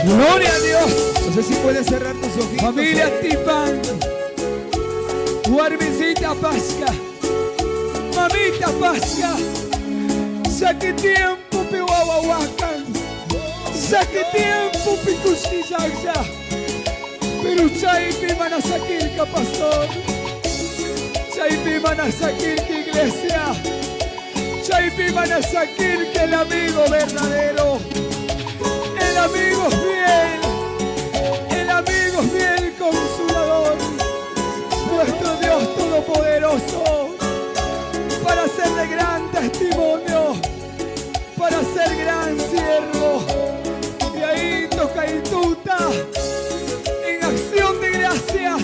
Gloria a Dios. No sé si puedes cerrar tus ojitos. Familia Tipan, Guarmicita Pasca, Mamita Pasca, saque tiempo piwawawakan, saque tiempo pikushkizaxa, pero chaypi manasakirka pastor, chaypi manasakirka iglesia, chaypi manasakirka el amigo verdadero, el amigo fiel. Amigo fiel consolador, nuestro Dios todopoderoso, para ser de gran testimonio, para ser gran siervo. Y ahí toca y tuta, en acción de gracias,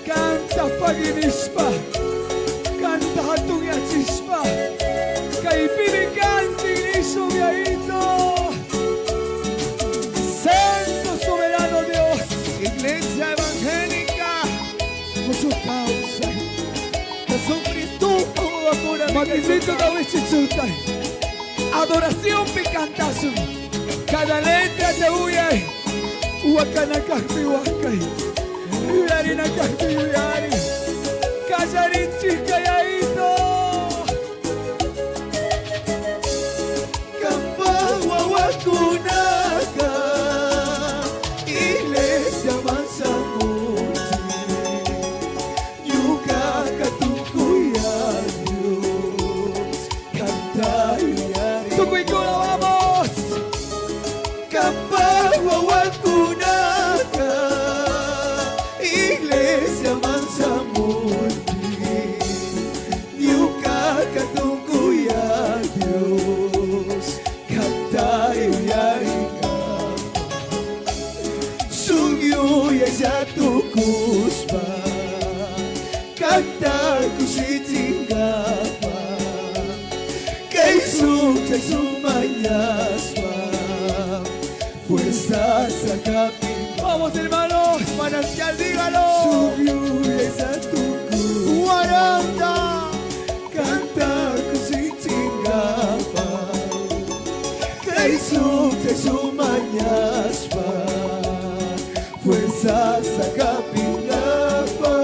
canta Paginishpa, canta Hatuyachispa, Caipiri canta Iglesia de ahí no. Iglesia evangélica, mucho causa. Jesucristo, Maquisito Tawichichuta. Adoración picantazo. Cada letra te huyay. Huacanacaspi huacay. Yuyarinacaspi yuyari. Callarinchis calladito. Campagua Huacunaca. Vamos hermanos, manantial, dígalo. Subió esa tu guaranda, canta cusichingapa, que hizo su mañaspa, fuerza saca pilapa.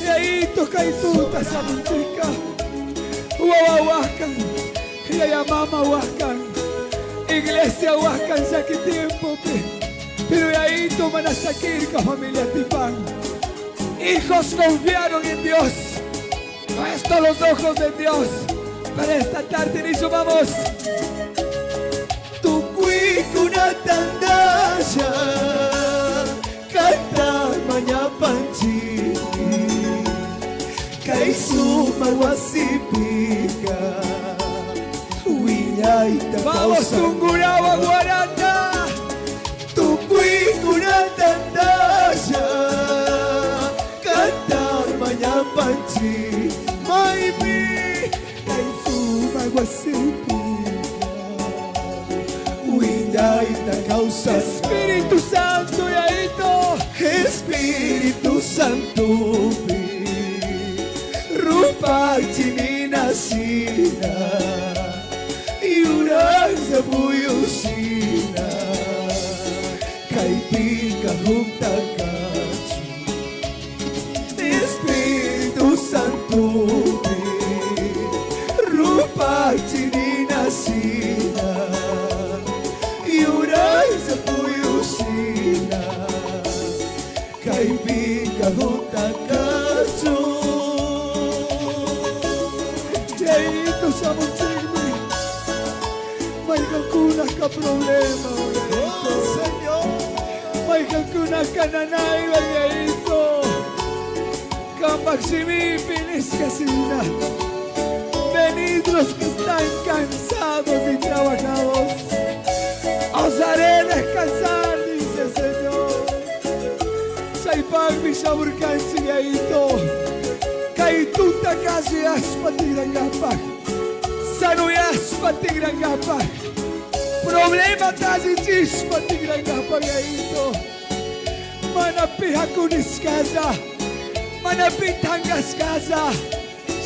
Y ahí toca y tuta esa música. Huahuahuascan, y allá mama huascan. Iglesia Huascan, saque tiempo, pero de ahí toman a Saquirca, familia Tipán. Hijos confiaron en Dios, puesto los ojos de Dios. Para esta tarde, en eso vamos. Tu cuicuna tandaya, canta maña panchi, kaisu marwasipica. Vamos, Tungurahua Guaranda, tu cuicuna tandaya, canta maña panchi, maipi, kaisu marwasipica. Huillaita causa Espíritu Santo, yaito, Espíritu Santo, rupa chinina sina. Yurasa buyusina, kaipika junta kachi. Espíritu Santo, rupa chinina sina. Yurasa buyusina, kaipika junta kachi. yaito samuchigmi. Maigan kuna ka problema, Oh, Señor. maigan kuna kananay, yaito. Kamaximi piniscasina. Venid los que están cansados y trabajados. Os haré descansar, dice el Señor. Saipag mi saburcansi yaito. Kaituta kasi aspatirangapak. Sanuyaspa tigrangapa. Problema tazi chispa tigrangapa yaito. Manapiha kunis kaza. Manapitangas kaza.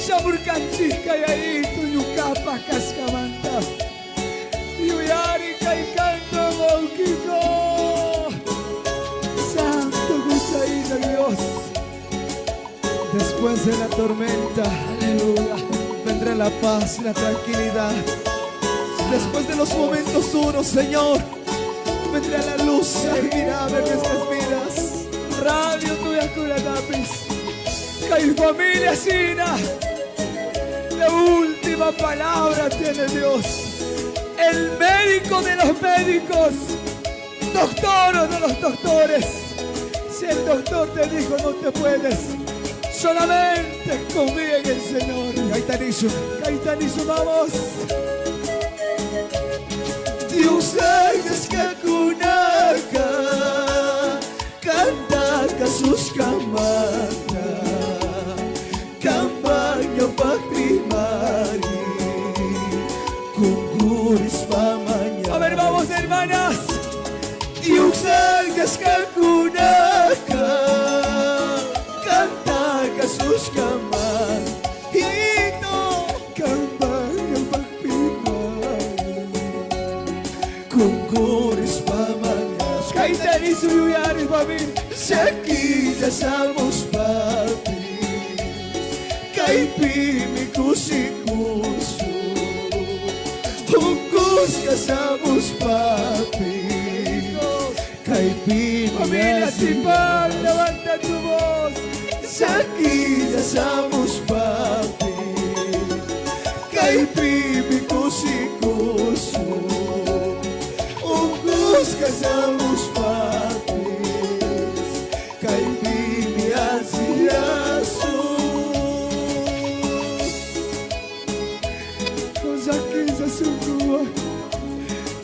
Samurkansi kaya ito yukapa kaskamanta. Después de la tormenta, Aleluya. vendrá la paz y la tranquilidad. Después de los momentos duros, Señor, vendrá la luz admirable en nuestras vidas. Radio tuya cura tapis. Que familia sina. La última palabra tiene Dios. El médico de los médicos. Doctor de los doctores. Si el doctor te dijo no te puedes, solamente confía en el Señor. Gaitanizo. Caetanizo, vamos. Dios es kakunaka, kanta kasus kamata, kampanya pagprimari, kuguris pamanya. A ver, vamos, hermanas. Dios es kakunaka, kanta kasus kamata, hito kampanya pagprimari. Kuguris pamanyas, Caetanizo, Yuyari, familia. Saki jasamos papis, kaipimi kusikusu, hukus kasamos papis, kaipimi Familia Tipan, levanta tu voz. Saki jasamos papis, kaipimi kusikusu, hukus kasamos papis. Kaipimi asiasu. Nos aquisa sukua.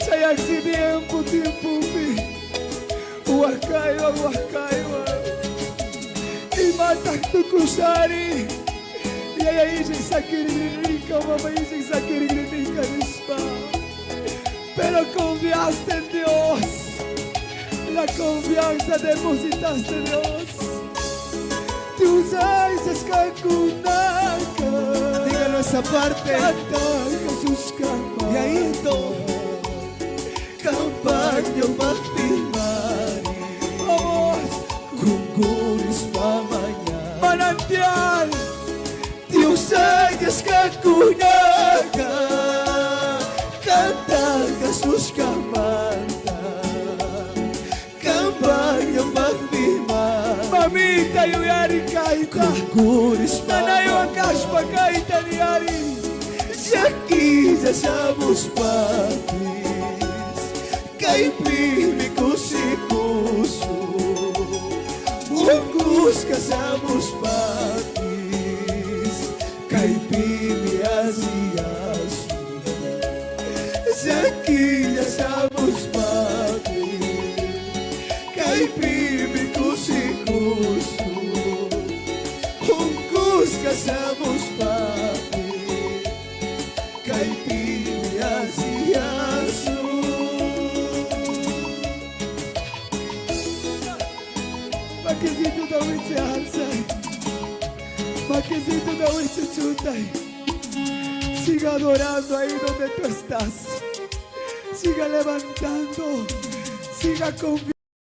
Saya tempo pi. Huascaiwa. Y mata tu kusari. Y ahí se sacrifica, mamá, y se sacrifica misma. Pero confiaste en Dios. La confianza depositaste en Dios. Tú sabes escalcunaka. Dígalo esa parte. Canta Jesús canta. Y ahí todo. Campaña magpilmari. Vamos. Kuguris pamanya. Manantial. Dios ay escacunaca. Canta Jesús camanta. Campaña magpilmari. Mamita Yuyari Kaita. Kuguris Nanayo pamanya. Akashpa Kaita Niari. Aqui já somos papis, caipimi kusikusu, ungkus kasamos papis, caipimi asiasu. Aqui já somos papis, caipimi kusikusu, ungkus kasamos papis. Kaipimi asiasu. Maquezito da Witse Hansai. Maquezito da Witse Chutai. Siga adorando ahí donde tú estás. Siga levantando. Siga confiando.